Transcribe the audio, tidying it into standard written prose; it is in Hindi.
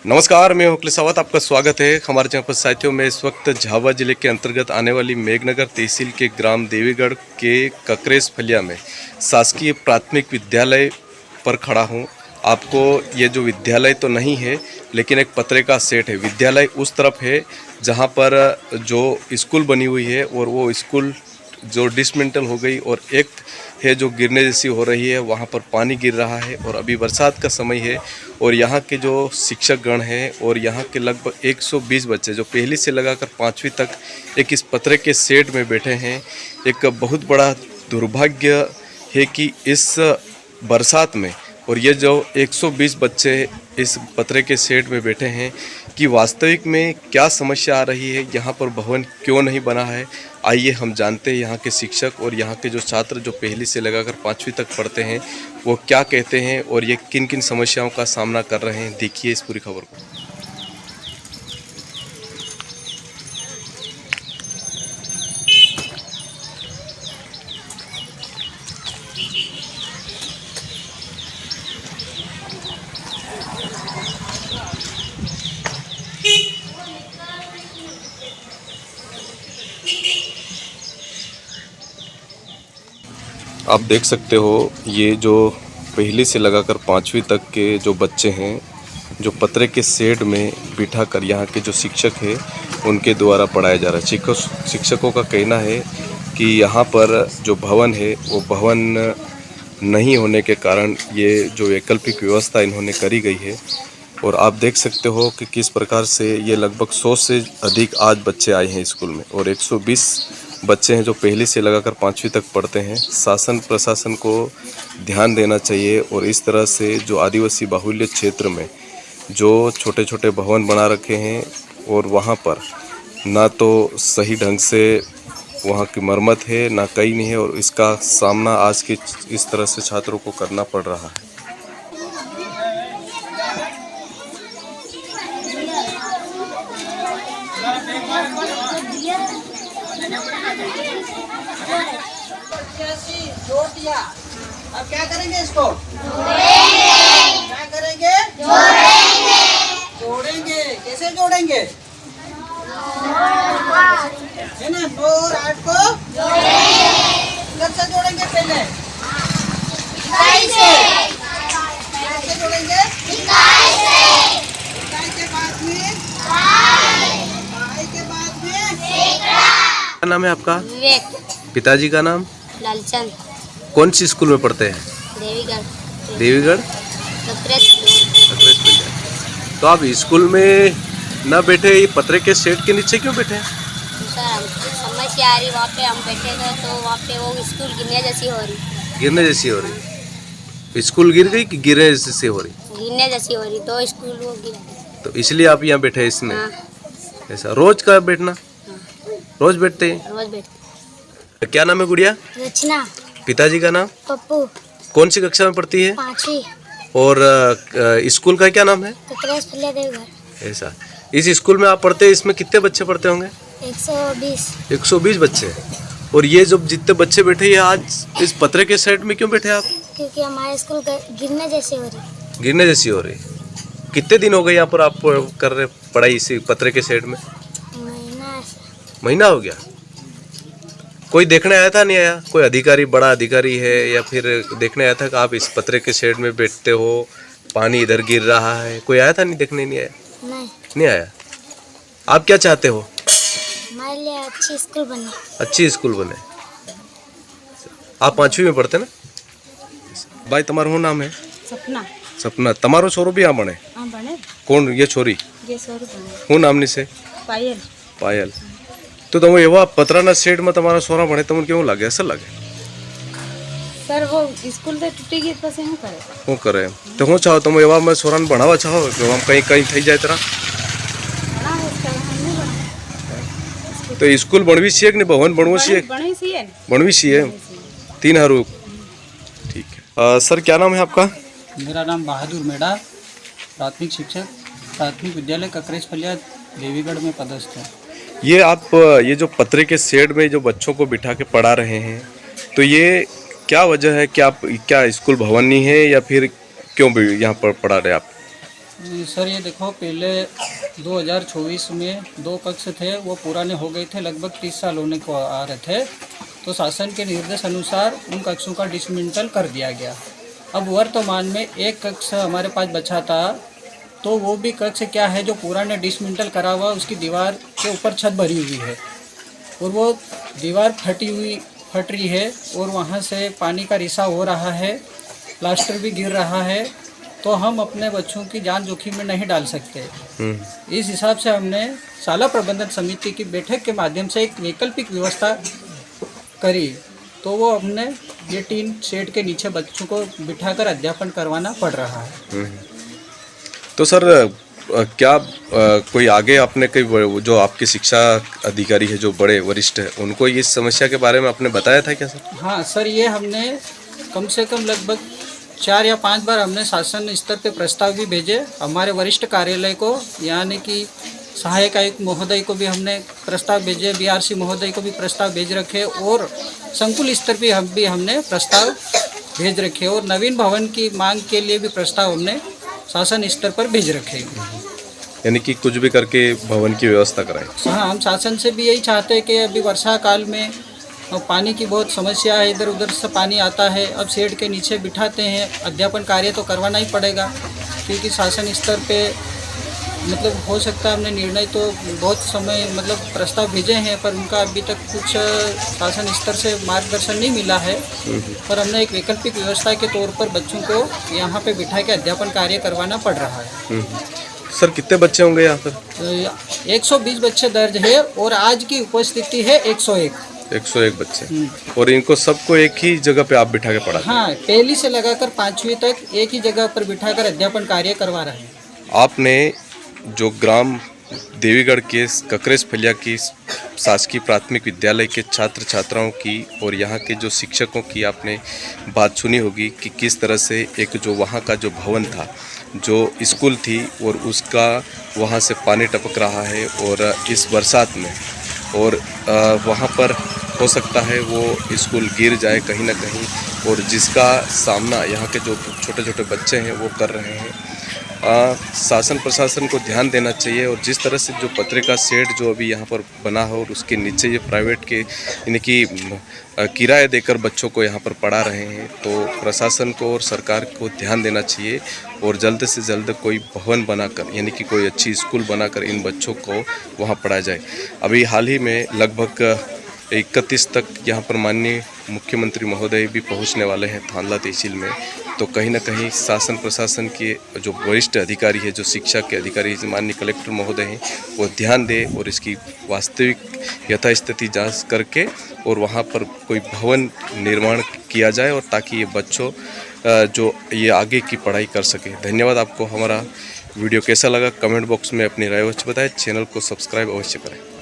नमस्कार, मैं अखिलेश सावत। आपका स्वागत है हमारे चैनल पर। साथियों, मैं इस वक्त झाबुआ जिले के अंतर्गत आने वाली मेघनगर तहसील के ग्राम देवीगढ़ के ककरेस फलिया में शासकीय प्राथमिक विद्यालय पर खड़ा हूं। आपको ये जो विद्यालय तो नहीं है, लेकिन एक पतरे का सेट है। विद्यालय उस तरफ है जहां पर जो स्कूल बनी हुई है, और वो स्कूल जो डिसमेंटल हो गई, और एक है जो गिरने जैसी हो रही है। वहाँ पर पानी गिर रहा है और अभी बरसात का समय है। और यहाँ के जो शिक्षक गण हैं और यहाँ के लगभग 120 बच्चे जो पहली से लगाकर 5वीं तक एक इस पतरे के सेट में बैठे हैं। एक बहुत बड़ा दुर्भाग्य है कि इस बरसात में, और ये जो 120 बच्चे इस पतरे के सेट में बैठे हैं, कि वास्तविक में क्या समस्या आ रही है, यहाँ पर भवन क्यों नहीं बना है। आइए हम जानते हैं यहाँ के शिक्षक और यहाँ के जो छात्र जो पहली से लगाकर 5वीं तक पढ़ते हैं, वो क्या कहते हैं और ये किन किन समस्याओं का सामना कर रहे हैं। देखिए इस पूरी खबर को। आप देख सकते हो, ये जो पहली से लगाकर 5वीं तक के जो बच्चे हैं, जो पतरे के शेड में बिठा कर यहाँ के जो शिक्षक हैं उनके द्वारा पढ़ाया जा रहा है। शिक्षकों का कहना है कि यहाँ पर जो भवन है वो भवन नहीं होने के कारण ये जो वैकल्पिक व्यवस्था इन्होंने करी गई है। और आप देख सकते हो कि किस प्रकार से ये लगभग 100 से अधिक आज बच्चे आए हैं स्कूल में, और 120 बच्चे हैं जो पहली से लगाकर 5वीं तक पढ़ते हैं। शासन प्रशासन को ध्यान देना चाहिए, और इस तरह से जो आदिवासी बाहुल्य क्षेत्र में जो छोटे छोटे भवन बना रखे हैं, और वहाँ पर ना तो सही ढंग से वहाँ की मरम्मत है, ना कहीं नहीं है, और इसका सामना आज के इस तरह से छात्रों को करना पड़ रहा है। अब क्या करेंगे इसको? क्या करेंगे? जोड़ेंगे। कैसे जोड़ेंगे? है ना, 2 और 8 को कब से जोड़ेंगे? पहले कैसे जोड़ेंगे? इकाई के बाद में बाई के बाद में। क्या नाम है आपका? विवेक। पिताजी का नाम? लालचंद। कौन सी स्कूल में पढ़ते हैं? देवीगढ़ ककरेस। तो आप स्कूल में न बैठे ये पतरे के शेड के नीचे क्यों बैठे हैं? सर, हमको समस्या आ रही, वहाँ पे हम बैठे थे तो वहाँ पे वो स्कूल गिरने जैसी हो रही। गिरने जैसी हो रही? स्कूल गिर गई कि गिरने जैसी हो रही? गिरने जैसी हो रही, 2 स्कूल वो गिर। तो इसलिए आप यहाँ बैठे हैं इसमें? हाँ। ऐसा रोज का बैठना? हाँ। रोज बैठते हैं? रोज बैठते। क्या नाम है गुड़िया? रचना। पिताजी का नाम? पप्पू। कौन सी कक्षा में पढ़ती है? 5वीं। और स्कूल का क्या नाम है? ककरेस फलिया देवघर। ऐसा, इस स्कूल में आप पढ़ते हैं, इसमें कितने बच्चे पढ़ते होंगे? 120। 120 बच्चे। और ये जो जितने बच्चे बैठे हैं आज इस पतरे के सेट में क्यों बैठे आप? क्योंकि हमारे स्कूल गिरने जैसी हो रही। गिरने जैसी हो रही। कितने दिन हो गए यहाँ पर आप कर रहे पढ़ाई इसी पतरे के सेट में? महीना हो गया। कोई देखने आया था? नहीं आया? कोई अधिकारी, बड़ा अधिकारी है या फिर देखने आया था कि आप इस पतरे के शेड में बैठते हो, पानी इधर गिर रहा है? कोई आया था? नहीं, देखने नहीं आया? नहीं आया। आप क्या चाहते हो? हमारे लिए अच्छी स्कूल बने। अच्छी स्कूल बने। आप 5वीं में पढ़ते ना? भाई तुम्हारा वो नाम है? सपना। सपना। तुम्हारो छोरो भी यहाँ बने? हाँ बने। कौन ये छोरी? ये छोरी बने। वो नाम नहीं से? पायल। पायल। तो तुम एवा पतराना सेट में तुम्हारा सोरा बने, तुम क्यों लगे? ऐसा लगे सर, वो स्कूल से टूटी गई तो हम करे। वो करे तो हो चाहो तुम एवा मैं सोरा बढ़ावा चाहो कि हम कहीं कहीं थी जाए तरह? तो स्कूल बनवी चाहिए कि नहीं? भवन बनवो चाहिए? बनवी चाहिए। 3 हरू। ठीक है। सर क्या नाम है आपका? मेरा नाम बहादुर मेड़ा, प्राथमिक शिक्षक, प्राथमिक विद्यालय ककरेस फलिया देवीगढ़ में पदस्थ है। ये आप ये जो पतरे के शेड में जो बच्चों को बिठा के पढ़ा रहे हैं, तो ये क्या वजह है कि आप क्या स्कूल भवन नहीं है या फिर क्यों भी यहाँ पर पढ़ा रहे आप? सर ये देखो, पहले 2024 में 2 कक्ष थे, वो पुराने हो गए थे, लगभग 30 साल होने को आ रहे थे। तो शासन के निर्देश अनुसार उन कक्षों का डिसमेंटल कर दिया गया। अब वर्तमान में एक कक्ष हमारे पास बचा था, तो वो भी कक्ष क्या है, जो पुराने डिसमेंटल करा हुआ, उसकी दीवार के ऊपर छत भरी हुई है और वो दीवार फट रही है और वहाँ से पानी का रिसाव हो रहा है, प्लास्टर भी गिर रहा है। तो हम अपने बच्चों की जान जोखिम में नहीं डाल सकते। इस हिसाब से हमने शाला प्रबंधन समिति की बैठक के माध्यम से एक वैकल्पिक व्यवस्था करी। तो वो हमने ये टीन शेड के नीचे बच्चों को बिठाकर अध्यापन करवाना पड़ रहा है। तो सर क्या कोई आगे आपने कोई जो आपके शिक्षा अधिकारी है, जो बड़े वरिष्ठ हैं, उनको इस समस्या के बारे में आपने बताया था क्या सर? हाँ सर, ये हमने कम से कम लगभग 4 या 5 बार हमने शासन स्तर पे प्रस्ताव भी भेजे। हमारे वरिष्ठ कार्यालय को, यानी कि सहायक आयुक्त महोदय को भी हमने प्रस्ताव भेजे, बीआरसी महोदय को भी प्रस्ताव भेज रखे और संकुल स्तर पे हमने प्रस्ताव भेज रखे और नवीन भवन की मांग के लिए भी प्रस्ताव हमने शासन स्तर पर भेज रखे। यानी कि कुछ भी करके भवन की व्यवस्था कराएं। हाँ, हम शासन से भी यही चाहते हैं कि अभी वर्षा काल में पानी की बहुत समस्या है, इधर उधर से पानी आता है। अब शेड के नीचे बिठाते हैं, अध्यापन कार्य तो करवाना ही पड़ेगा, क्योंकि शासन स्तर पे मतलब हो सकता है हमने निर्णय तो बहुत समय मतलब प्रस्ताव भेजे हैं, पर उनका अभी तक कुछ शासन स्तर से मार्गदर्शन नहीं मिला है। पर हमने एक वैकल्पिक व्यवस्था के तौर पर बच्चों को यहाँ पे बिठा के अध्यापन कार्य करवाना पड़ रहा है। सर कितने बच्चे होंगे यहाँ पर? 120 बच्चे दर्ज है और आज की उपस्थिति है 101 बच्चे। और इनको सबको एक ही जगह पे आप बिठा के पढ़ाते हैं? हाँ, पहली से लगाकर 5वीं तक एक ही जगह पर बिठाकर अध्यापन कार्य करवा रहे हैं। आपने जो ग्राम देवीगढ़ के ककरेस फलिया की शासकीय प्राथमिक विद्यालय के छात्र छात्राओं की और यहाँ के जो शिक्षकों की आपने बात सुनी होगी कि किस तरह से एक जो वहाँ का जो भवन था, जो स्कूल थी, और उसका वहाँ से पानी टपक रहा है और इस बरसात में, और वहाँ पर हो सकता है वो स्कूल गिर जाए कहीं ना कहीं, और जिसका सामना यहाँ के जो छोटे छोटे बच्चे हैं वो कर रहे हैं। शासन प्रशासन को ध्यान देना चाहिए। और जिस तरह से जो पत्रिका शेड जो अभी यहाँ पर बना हो और उसके नीचे ये प्राइवेट के यानी कि किराया देकर बच्चों को यहाँ पर पढ़ा रहे हैं, तो प्रशासन को और सरकार को ध्यान देना चाहिए और जल्द से जल्द कोई भवन बनाकर, यानी कि कोई अच्छी स्कूल बनाकर इन बच्चों को वहाँ पढ़ाया जाए। अभी हाल ही में लगभग 31 तक यहाँ पर माननीय मुख्यमंत्री महोदय भी पहुँचने वाले हैं थानला तहसील में। तो कहीं ना कहीं शासन प्रशासन के जो वरिष्ठ अधिकारी है, जो शिक्षा के अधिकारी माननीय कलेक्टर महोदय हैं, वो ध्यान दें और इसकी वास्तविक यथास्थिति जांच करके और वहाँ पर कोई भवन निर्माण किया जाए, और ताकि ये बच्चों जो ये आगे की पढ़ाई कर सके। धन्यवाद। आपको हमारा वीडियो कैसा लगा कमेंट बॉक्स में अपनी राय अवश्य बताएं। चैनल को सब्सक्राइब अवश्य करें।